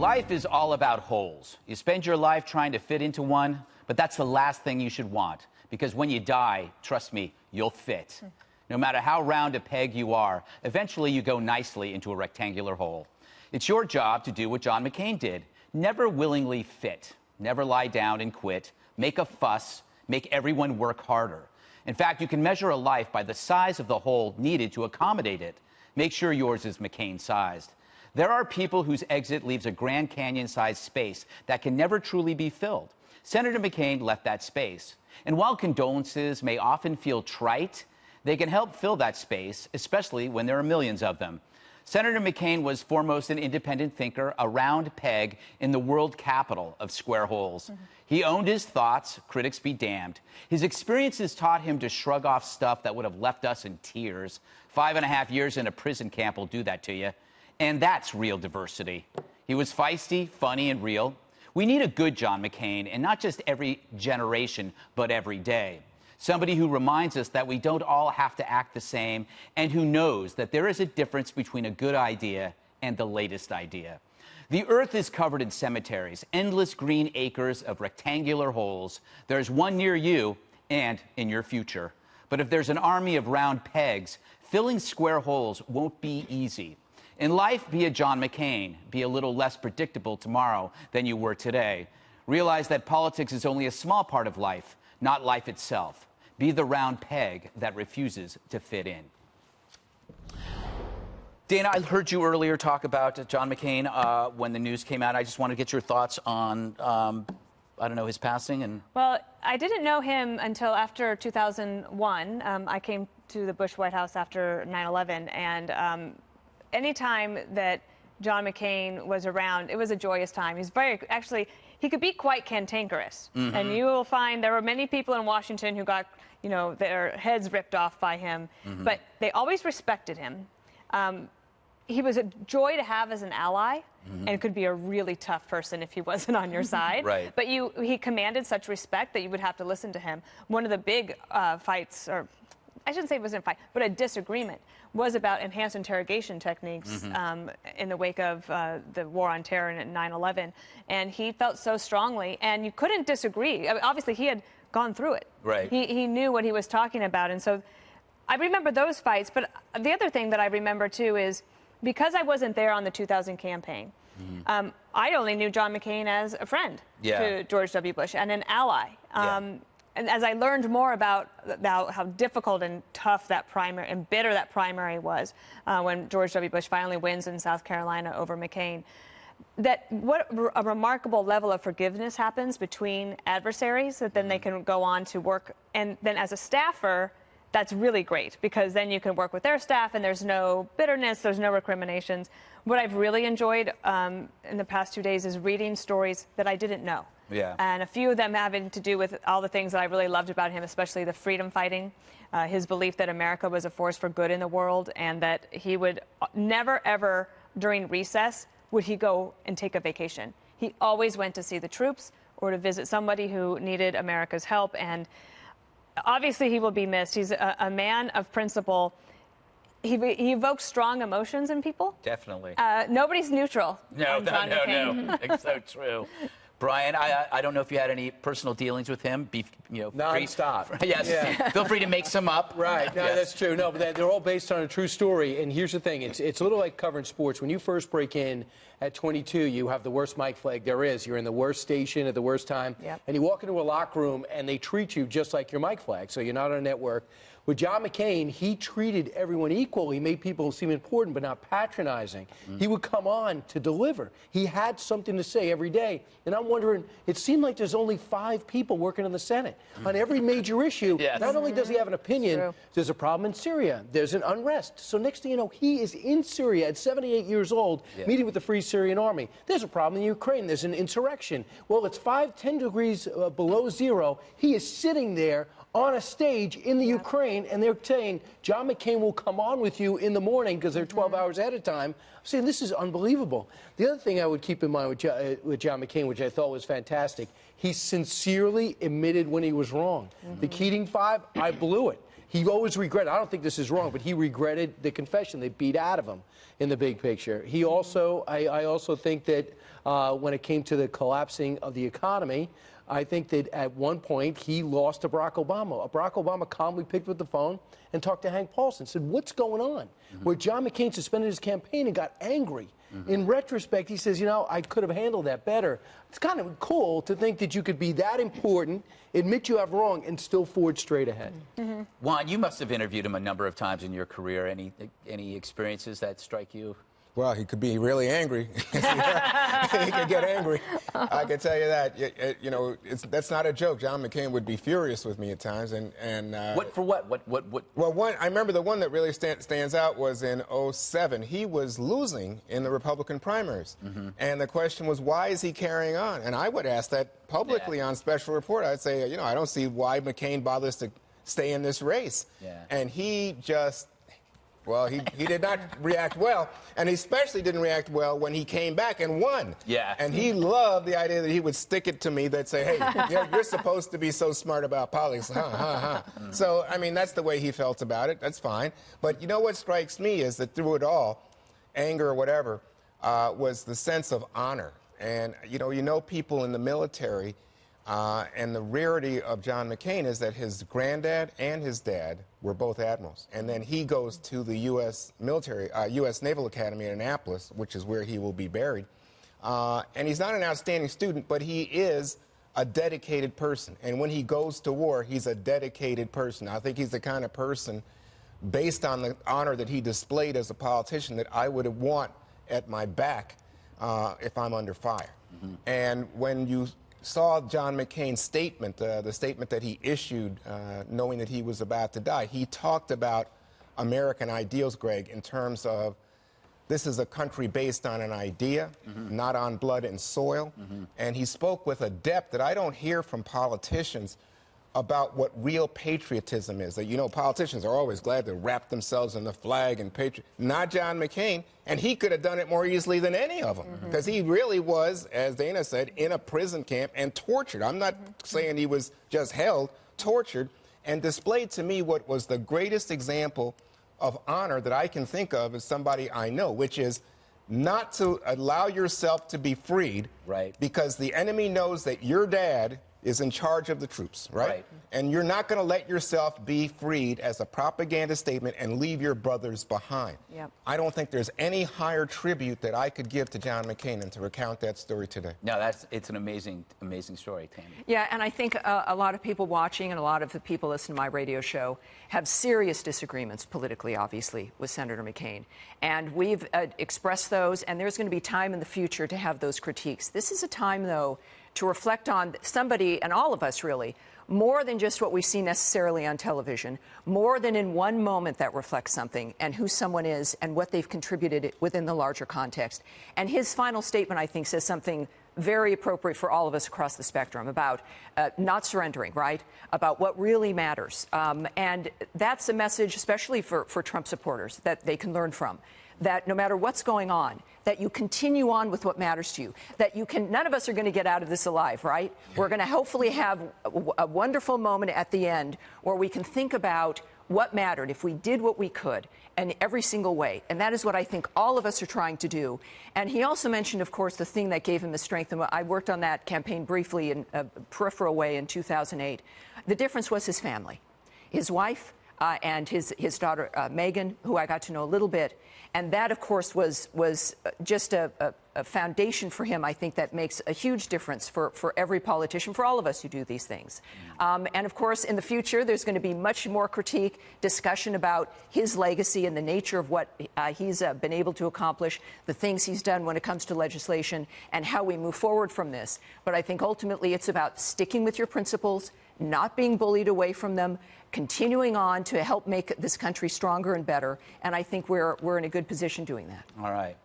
Life is all about holes. You spend your life trying to fit into one, but that's the last thing you should want, because when you die, trust me, you'll fit. No matter how round a peg you are, eventually you go nicely into a rectangular hole. It's your job to do what John McCain did. Never willingly fit. Never lie down and quit. Make a fuss. Make everyone work harder. In fact, you can measure a life by the size of the hole needed to accommodate it. Make sure yours is McCain-sized. There are people whose exit leaves a Grand Canyon-sized space that can never truly be filled. Senator McCain left that space. And while condolences may often feel trite, they can help fill that space, especially when there are millions of them. Senator McCain was foremost an independent thinker, a round peg in the world capital of square holes. He owned his thoughts, critics be damned. His experiences taught him to shrug off stuff that would have left us in tears. 5.5 years in a prison camp will do that to you. And that's real diversity. He was feisty, funny, and real. We need a good John McCain, and not just every generation, but every day. Somebody who reminds us that we don't all have to act the same, and who knows that there is a difference between a good idea and the latest idea. The earth is covered in cemeteries, endless green acres of rectangular holes. There's one near you and in your future. But if there's an army of round pegs, filling square holes won't be easy. In life, be a John McCain. Be a little less predictable tomorrow than you were today. Realize that politics is only a small part of life, not life itself. Be the round peg that refuses to fit in. Dana, I heard you earlier talk about John McCain when the news came out. I just want to get your thoughts on, I don't know, his passing. And well, I didn't know him until after 2001. I came to the Bush White House after 9/11, and anytime that John McCain was around, it was a joyous time. He's actually, he could be quite cantankerous. And you will find there were many people in Washington who got, their heads ripped off by him, but they always respected him. He was a joy to have as an ally, and could be a really tough person if he wasn't on your side. Right. But he commanded such respect that you would have to listen to him. One of the big fights, or I shouldn't say it wasn't a fight, but a disagreement, was about enhanced interrogation techniques in the wake of the war on terror and 9/11. And he felt so strongly, and you couldn't disagree. I mean, obviously, he had gone through it. Right. He knew what he was talking about. And so I remember those fights. But the other thing that I remember, too, is because I wasn't there on the 2000 campaign, I only knew John McCain as a friend to George W. Bush and an ally. And as I learned more about how difficult and tough that primary and bitter that primary was when George W. Bush finally wins in South Carolina over McCain, that what a remarkable level of forgiveness happens between adversaries, that then they can go on to work. And then as a staffer, that's really great, because then you can work with their staff and there's no bitterness, there's no recriminations. What I've really enjoyed in the past 2 days is reading stories that I didn't know. And a few of them having to do with all the things that I really loved about him, especially the freedom fighting, his belief that America was a force for good in the world, and that he would never, ever, during recess, would he go and take a vacation. He always went to see the troops or to visit somebody who needed America's help. And obviously he will be missed. He's a man of principle. He evokes strong emotions in people. Definitely. Nobody's neutral. No. It's so true. Brian, I don't know if you had any personal dealings with him. Non-stop. Yes. Yeah. Feel free to make some up. Right. No, that's true. No, but they're all based on a true story. And here's the thing. It's a little like covering sports. When you first break in at 22, you have the worst mic flag there is. You're in the worst station at the worst time. Yep. And you walk into a locker room, and they treat you just like your mic flag. So you're not on a network. With John McCain, he treated everyone equal. He made people seem important, but not patronizing. He would come on to deliver. He had something to say every day. And I'm wondering, it seemed like there's only 5 people working in the Senate. On every major issue, not only does he have an opinion, there's a problem in Syria. There's an unrest. So next thing you know, he is in Syria at 78 years old, meeting with the Free Syrian Army. There's a problem in Ukraine. There's an insurrection. Well, it's 10 degrees below zero. He is sitting there on a stage in the Ukraine, and they're saying, John McCain will come on with you in the morning because they're 12 hours ahead of time. I'm saying this is unbelievable. The other thing I would keep in mind with John McCain, which I thought was fantastic, he sincerely admitted when he was wrong. The Keating 5, I blew it. he always regretted, I don't think this is wrong, but he regretted the confession they beat out of him in the big picture. He also, I also think that when it came to the collapsing of the economy, I think that at one point he lost to Barack Obama. Barack Obama calmly picked up the phone and talked to Hank Paulson, said, what's going on? Where John McCain suspended his campaign and got angry. In retrospect, he says, you know, I could have handled that better. It's kind of cool to think that you could be that important, admit you have wrong, and still forge straight ahead. Juan, you must have interviewed him a number of times in your career. Any experiences that strike you? Well, he could be really angry. He could get angry. I can tell you that. You know, that's not a joke. John McCain would be furious with me at times. What for what? What? Well, I remember the one that really stands out was in '07. He was losing in the Republican primaries. And the question was, why is he carrying on? And I would ask that publicly on Special Report. I'd say, you know, I don't see why McCain bothers to stay in this race. And he just... Well, he did not react well, and he especially didn't react well when he came back and won. And he loved the idea that he would stick it to me that say, hey, you're supposed to be so smart about politics. So, I mean, that's the way he felt about it. That's fine. But you know what strikes me is that through it all, anger or whatever, was the sense of honor. And, you know people in the military, and the rarity of John McCain is that his granddad and his dad were both admirals. And then he goes to the U.S. U.S. Naval Academy in Annapolis, which is where he will be buried. And he's not an outstanding student, but he is a dedicated person. And when he goes to war, he's a dedicated person. I think he's the kind of person, based on the honor that he displayed as a politician, that I would want at my back if I'm under fire. And when you saw John McCain's statement, the statement that he issued knowing that he was about to die, he talked about American ideals, Greg, in terms of this is a country based on an idea, not on blood and soil. And he spoke with a depth that I don't hear from politicians about what real patriotism is. That, you know, politicians are always glad to wrap themselves in the flag and patriot. Not John McCain, and he could have done it more easily than any of them, because he really was, as Dana said, in a prison camp and tortured. I'm not saying he was just held, tortured, and displayed to me what was the greatest example of honor that I can think of as somebody I know, which is not to allow yourself to be freed, because the enemy knows that your dad is in charge of the troops, right? And you're not going to let yourself be freed as a propaganda statement and leave your brothers behind. I don't think there's any higher tribute that I could give to John McCain than to recount that story today. No, it's an amazing story, Tammy. Yeah, and I think a lot of people watching and a lot of the people listening to my radio show have serious disagreements politically, obviously, with Senator McCain. And we've expressed those, and there's going to be time in the future to have those critiques. This is a time, though, to reflect on somebody, and all of us really, more than just what we see necessarily on television, more than in one moment that reflects something and who someone is and what they've contributed within the larger context. And his final statement, I think, says something very appropriate for all of us across the spectrum about not surrendering, right? About what really matters. And that's a message, especially for Trump supporters, that they can learn from. That no matter what's going on, that you continue on with what matters to you, that you can, none of us are going to get out of this alive, right? We're going to hopefully have a wonderful moment at the end where we can think about what mattered if we did what we could in every single way. And that is what I think all of us are trying to do. And he also mentioned, of course, the thing that gave him the strength. And I worked on that campaign briefly in a peripheral way in 2008. The difference was his family, his wife, and his daughter, Megan, who I got to know a little bit. And that, of course, was just a foundation for him, I think, that makes a huge difference for every politician, for all of us who do these things. And, of course, in the future, there's going to be much more critique, discussion about his legacy and the nature of what he's been able to accomplish, the things he's done when it comes to legislation, and how we move forward from this. But I think ultimately it's about sticking with your principles, not being bullied away from them, continuing on to help make this country stronger and better. And I think we're in a good position doing that. All right.